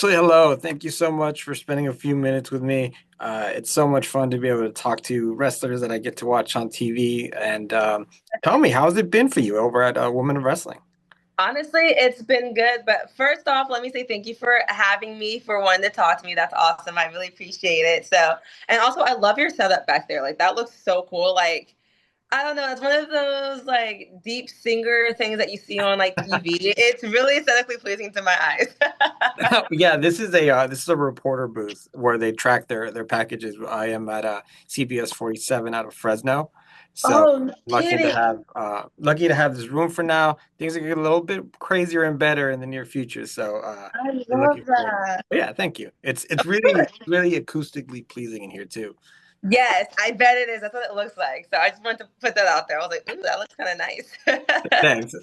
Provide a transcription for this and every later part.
Ashley, hello. Thank you so much for spending a few minutes with me. It's so much fun to be able to talk to wrestlers that I get to watch on TV. And tell me, how's it been for you over at Women of Wrestling? Honestly, it's been good. But first off, let me say thank you for having me, for wanting to talk to me. That's awesome. I really appreciate it. And also, I love your setup back there. Like, that looks so cool. Like, I don't know. It's one of those, like, deep singer things that you see on, like, TV. It's really aesthetically pleasing to my eyes. Yeah, this is a reporter booth where they track their packages. I am at CBS 47 out of Fresno, so Oh, no kidding. lucky to have this room for now. Things are getting a little bit crazier and better in the near future, so I I'm love looking forward. that. But yeah, thank you. It's Of really acoustically pleasing in here too. Yes, I bet it is. That's what it looks like. So I just wanted to put that out there. I was like, ooh, that looks kind of nice. Thanks.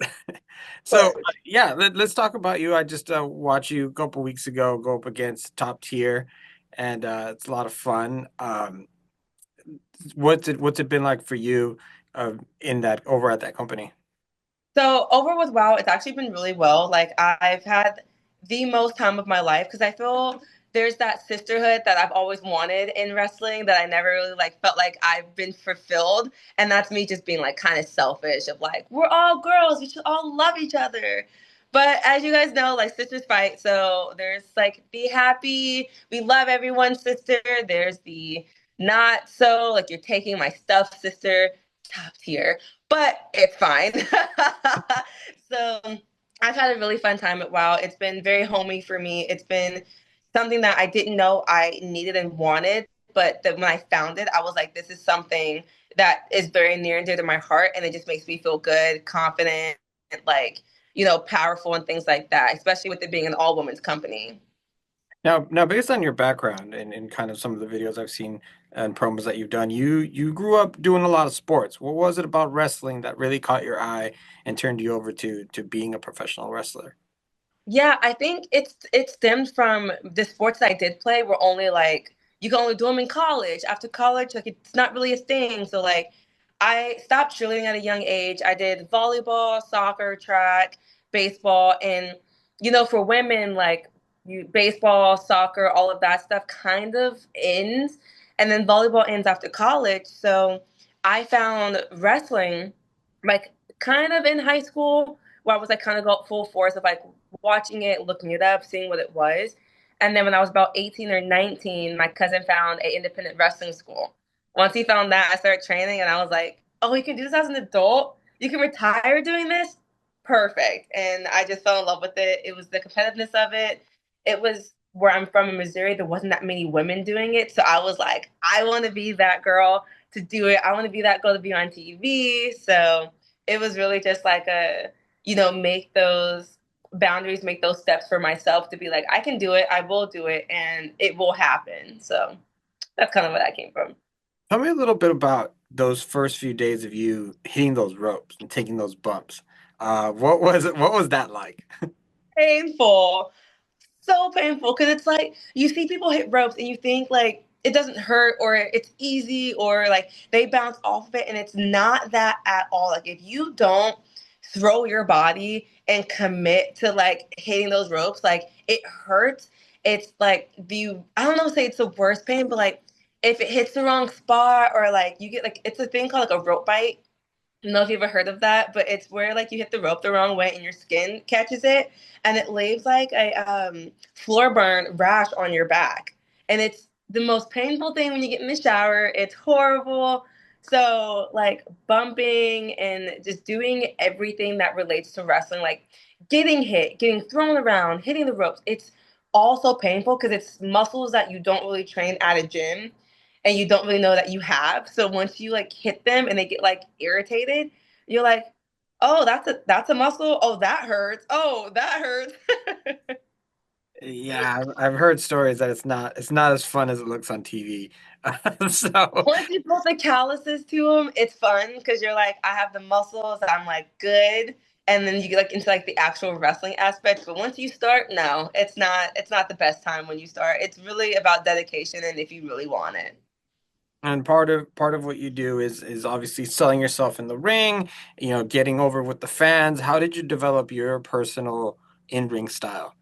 So But yeah, let's talk about you. I just watched you a couple weeks ago go up against top tier, and it's a lot of fun. What's it been like for you in that over at that company? So over with WoW, it's actually been really well. Like I've had the most time of my life because I feel there's that sisterhood that I've always wanted in wrestling that I never really like felt like I've been fulfilled. And that's me just being like kind of selfish of like, we're all girls, we should all love each other. But as you guys know, like sisters fight. So there's like be happy, we love everyone, sister. There's the not so like you're taking my stuff, sister, top tier, but it's fine. So I've had a really fun time at WoW. It's been very homey for me. It's been something that I didn't know I needed and wanted, but that when I found it, I was like, this is something that is very near and dear to my heart, and it just makes me feel good, confident, like powerful and things like that. Especially with it being an all women's company. Now, based on your background and kind of some of the videos I've seen and promos that you've done, you grew up doing a lot of sports. What was it about wrestling that really caught your eye and turned you over to being a professional wrestler? Yeah, I think it stemmed from the sports that I did play were only like you can only do them in college. After college, like it's not really a thing. So like I stopped cheerleading at a young age. I did volleyball, soccer, track, baseball, and for women like you baseball, soccer, all of that stuff kind of ends, and then volleyball ends after college. So I found wrestling like kind of in high school where I was like kind of go full force of like watching it, looking it up, seeing what it was. And then when I was about 18 or 19, my cousin found an independent wrestling school. Once he found that, I started training and I was like, oh, you can do this as an adult? You can retire doing this? Perfect. And I just fell in love with it. It was the competitiveness of it. It was where I'm from in Missouri. There wasn't that many women doing it. So I was like, I want to be that girl to do it. I want to be that girl to be on TV. So it was really just like make those boundaries, make those steps for myself to be like, I can do it, I will do it, and it will happen. So that's kind of where that came from. Tell me a little bit about those first few days of you hitting those ropes and taking those bumps. What was it? What was that like? Painful, so painful, because it's like you see people hit ropes and you think like it doesn't hurt or it's easy or like they bounce off of it, and it's not that at all. Like if you don't throw your body and commit to like hitting those ropes, like it hurts. It's like I don't know, say it's the worst pain, but like if it hits the wrong spot or like you get like it's a thing called like a rope bite. I don't know if you've ever heard of that, but it's where like you hit the rope the wrong way and your skin catches it and it leaves like a floor burn rash on your back. And it's the most painful thing when you get in the shower. It's horrible. So like bumping and just doing everything that relates to wrestling, like getting hit, getting thrown around, hitting the ropes, it's also painful because it's muscles that you don't really train at a gym and you don't really know that you have. So once you like hit them and they get like irritated, you're like, oh, that's a muscle. Oh, that hurts. Oh, that hurts. Yeah, I've heard stories that it's not as fun as it looks on TV. So Once you put the calluses to them, it's fun because you're like, I have the muscles. I'm like good. And then you get like into like the actual wrestling aspect. But once you start, no, it's not. It's not the best time when you start. It's really about dedication and if you really want it. and part of what you do is obviously selling yourself in the ring, getting over with the fans. How did you develop your personal in-ring style?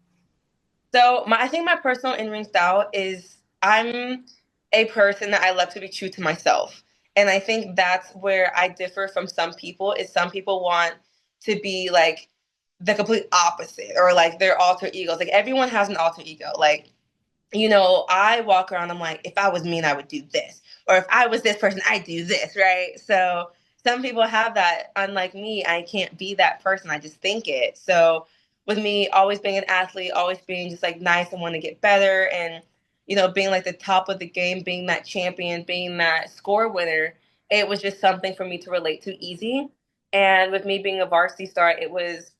So I think my personal in-ring style is I'm a person that I love to be true to myself. And I think that's where I differ from some people is some people want to be like the complete opposite or like their alter egos. Like everyone has an alter ego. Like, I walk around, I'm like, if I was mean, I would do this. Or if I was this person, I'd do this, right? So some people have that. Unlike me, I can't be that person. I just think it. So with me always being an athlete, always being just like nice and want to get better and, being like the top of the game, being that champion, being that score winner, it was just something for me to relate to easy. And with me being a varsity star, it was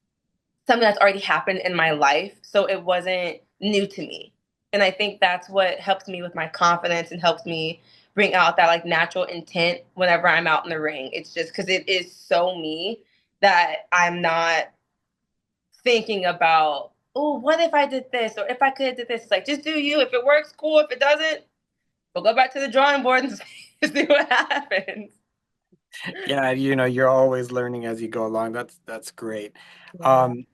something that's already happened in my life. So it wasn't new to me. And I think that's what helps me with my confidence and helps me bring out that like natural intent whenever I'm out in the ring. It's just because it is so me that I'm not thinking about, oh, what if I did this or if I could have did this. It's like, just do you. If it works, cool. If it doesn't, we'll go back to the drawing board and see what happens. Yeah, you're always learning as you go along. That's great. Yeah. Um,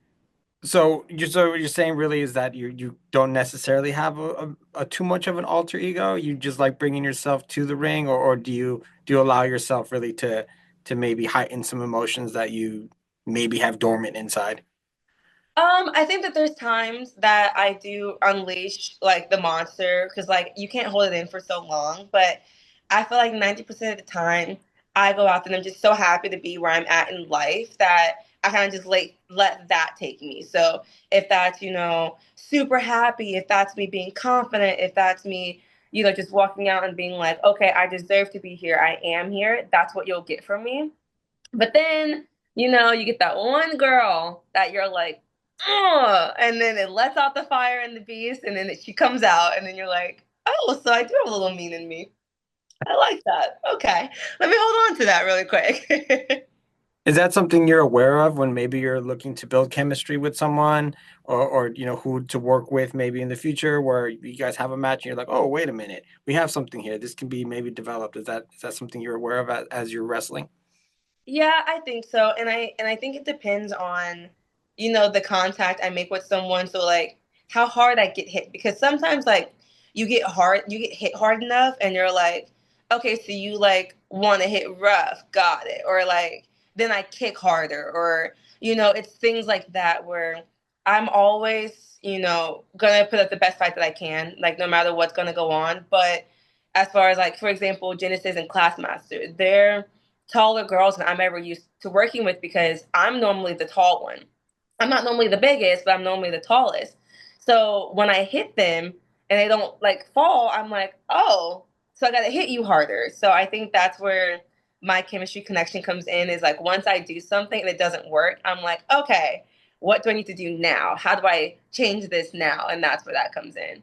so what you're saying really is that you don't necessarily have a too much of an alter ego. You just like bringing yourself to the ring, or do you allow yourself really to maybe heighten some emotions that you maybe have dormant inside? I think that there's times that I do unleash like the monster because like you can't hold it in for so long. But I feel like 90% of the time I go out there and I'm just so happy to be where I'm at in life that I kind of just let that take me. So if that's, super happy, if that's me being confident, if that's me, just walking out and being like, okay, I deserve to be here. I am here. That's what you'll get from me. But then, you get that one girl that you're like, oh, and then it lets out the fire and the beast, and then she comes out, and then you're like, oh, so I do have a little mean in me. I like that. Okay. Let me hold on to that really quick. Is that something you're aware of when maybe you're looking to build chemistry with someone, or who to work with maybe in the future, where you guys have a match and you're like, oh, wait a minute, we have something here. This can be maybe developed. Is that something you're aware of as you're wrestling? Yeah, I think so. And I think it depends on, the contact I make with someone. So like how hard I get hit. Because sometimes like you get hit hard enough and you're like, okay, so you like want to hit rough, got it. Or like then I kick harder. Or, it's things like that where I'm always, gonna put up the best fight that I can, like no matter what's gonna go on. But as far as like, for example, Genesis and Classmaster, they're taller girls than I'm ever used to working with because I'm normally the tall one. I'm not normally the biggest, but I'm normally the tallest. So when I hit them and they don't like fall, I'm like, oh, so I got to hit you harder. So I think that's where my chemistry connection comes in is like once I do something and it doesn't work, I'm like, okay, what do I need to do now? How do I change this now? And that's where that comes in.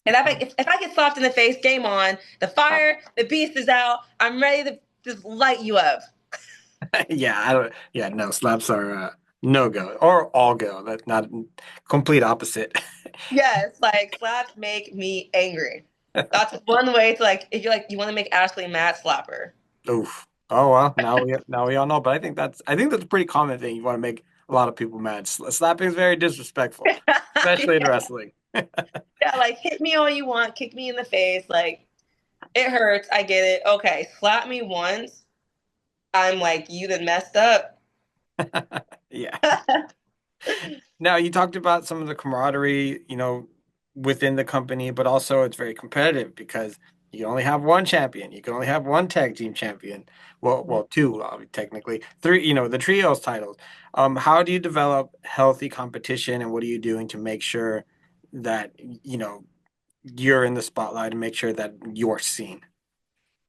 And if I get slapped in the face, game on. The fire, the beast is out. I'm ready to just light you up. Yeah, I don't. Yeah, no, slaps are no go or all go. That's not complete opposite. Yes, like slaps make me angry. That's one way to like if you're like you want to make Ashley mad, slap her. Oof. Oh well, now we all know. But I think that's a pretty common thing. You want to make a lot of people mad. Slapping is very disrespectful, especially in Yeah, wrestling. yeah, like hit me all you want, kick me in the face, like it hurts. I get it. Okay, slap me once. I'm like you done messed up. Yeah. Now, you talked about some of the camaraderie, within the company, but also it's very competitive because you only have one champion. You can only have one tag team champion. Well, two, technically. Three, the trios titles. How do you develop healthy competition, and what are you doing to make sure that, you're in the spotlight and make sure that you're seen?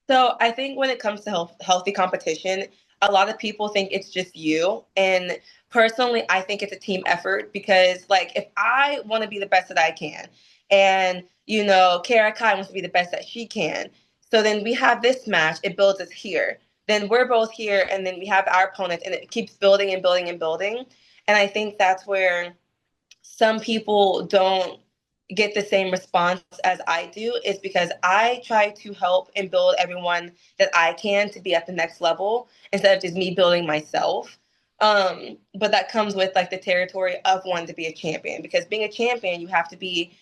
So I think when it comes to healthy competition, a lot of people think it's just you. And personally, I think it's a team effort because, like, if I want to be the best that I can, and Kara Kai wants to be the best that she can, so then we have this match. It builds us here. Then we're both here, and then we have our opponents, and it keeps building and building and building. And I think that's where some people don't get the same response as I do is because I try to help and build everyone that I can to be at the next level instead of just me building myself. But that comes with like the territory of wanting to be a champion, because being a champion, you have to be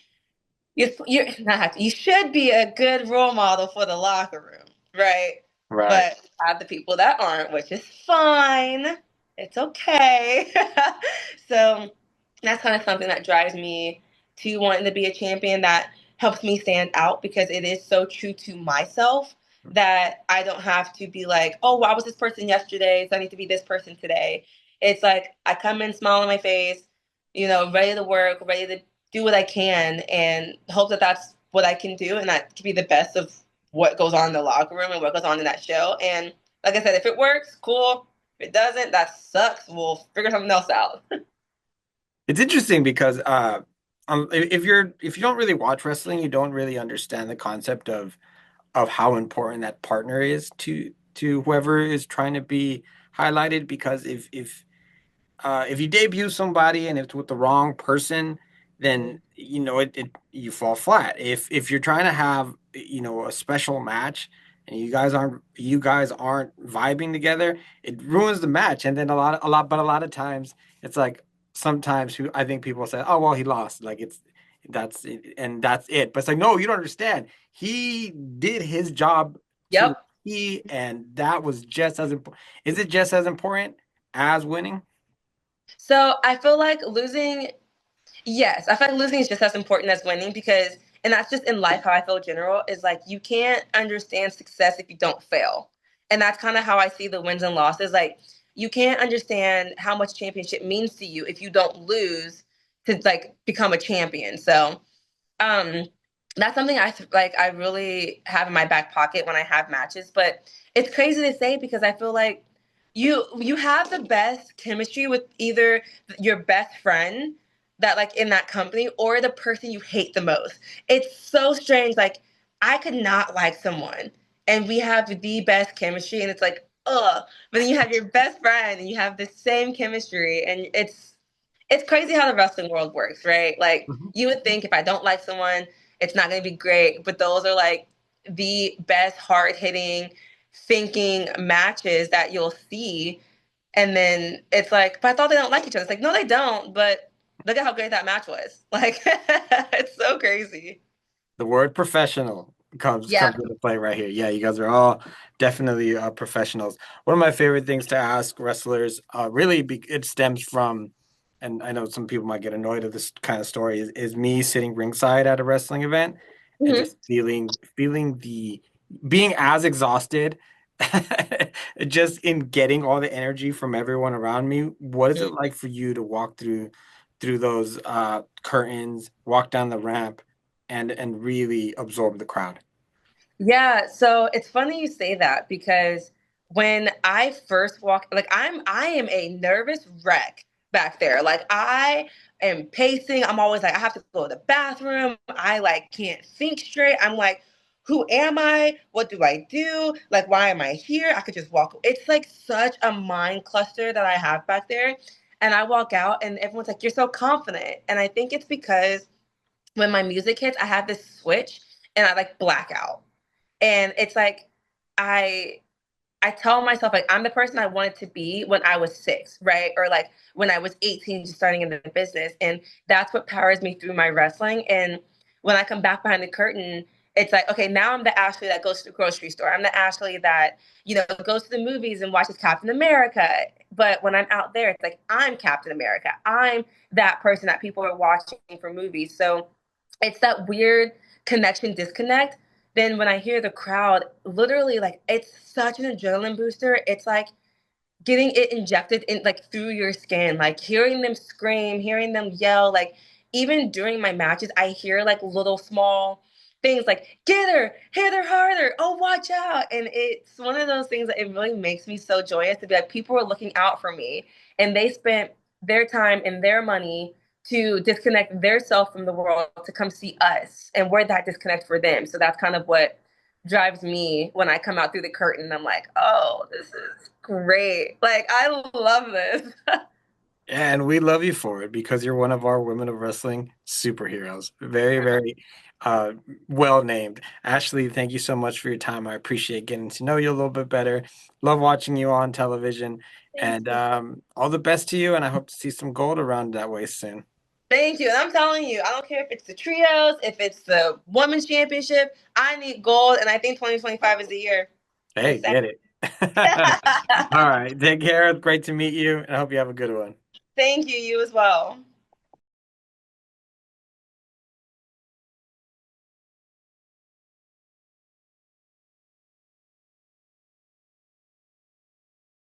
you're not have to, you should be a good role model for the locker room, right? Right. But I have the people that aren't, which is fine. It's okay. So that's kind of something that drives me to wanting to be a champion, that helps me stand out, because it is so true to myself that I don't have to be like, oh, well, I was this person yesterday, so I need to be this person today. It's like I come in, smile on my face, ready to work, ready to do what I can, and hope that that's what I can do, and that can be the best of what goes on in the locker room and what goes on in that show. And like I said, if it works, cool. If it doesn't, that sucks. We'll figure something else out. It's interesting because if you don't really watch wrestling, you don't really understand the concept of how important that partner is to whoever is trying to be highlighted. Because if you debut somebody and it's with the wrong person, then you fall flat. If you're trying to have a special match and you guys aren't vibing together, it ruins the match. And then a lot of times it's like sometimes I think people say, oh well, he lost. Like that's it, and that's it. But it's like, no, you don't understand. He did his job to Yep. and that was just as important. Is it just as important as winning? So I feel like losing, yes, I feel like losing is just as important as winning, because, and that's just in life how I feel general, is like you can't understand success if you don't fail. And that's kind of how I see the wins and losses. Like you can't understand how much championship means to you if you don't lose to like become a champion. So um that's something I really have in my back pocket when I have matches. But it's crazy to say, because I feel like you have the best chemistry with either your best friend that like in that company, or the person you hate the most. It's so strange. Like I could not like someone and we have the best chemistry, and it's like, ugh. But then you have your best friend and you have the same chemistry, and it's crazy how the wrestling world works, right? Like Mhm. you would think if I don't like someone, it's not going to be great, but those are like the best hard hitting, thinking matches that you'll see. And then it's like, but I thought they don't like each other. It's like, no, they don't. But look at how great that match was. Like, it's so crazy. The word professional comes Yeah. into play right here. Yeah, you guys are all definitely professionals. One of my favorite things to ask wrestlers, it stems from, and I know some people might get annoyed at this kind of story, is me sitting ringside at a wrestling event and Hmm. just feeling the being as exhausted just in getting all the energy from everyone around me. What is it like for you to walk through those curtains, walk down the ramp, and really absorb the crowd? Yeah, so it's funny you say that, because when I first walk, like I am a nervous wreck back there. Like I am pacing. I'm always like I have to go to the bathroom. I like can't think straight. I'm like, who am I? What do I do? Like why am I here? I could just walk. It's like such a mind cluster that I have back there. And I walk out and everyone's like, "You're so confident." And I think it's because when my music hits, I have this switch and I like black out. And it's like I I tell myself like I'm the person I wanted to be when I was 6, right? Or like when I was 18 just starting in the business. And that's what powers me through my wrestling. And when I come back behind the curtain, it's like, okay, now I'm the Ashley that goes to the grocery store. I'm the Ashley that, goes to the movies and watches Captain America. But when I'm out there, it's like I'm Captain America. I'm that person that people are watching for movies. So it's that weird connection disconnect. Then when I hear the crowd, literally, like it's such an adrenaline booster. It's like getting it injected in like through your skin, like hearing them scream, hearing them yell. Like even during my matches, I hear like little small things like get her, hit her harder, oh watch out. And it's one of those things that it really makes me so joyous to be like people are looking out for me, and they spent their time and their money to disconnect their self from the world to come see us, and we're that disconnect for them. So that's kind of what drives me when I come out through the curtain. I'm like, oh, this is great. Like, I love this. And we love you for it because you're one of our women of wrestling superheroes. Very, very uh, well named. Ashley, thank you so much for your time. I appreciate getting to know you a little bit better. Love watching you on television. Thank And you. all the best to you. And I hope to see some gold around that waist soon. Thank you. And I'm telling you, I don't care if it's the trios, if it's the women's championship, I need gold. And I think 2025 is the year. Hey, ASAP. get it. All right. Take care. Great to meet you. And I hope you have a good one. Thank you. You as well.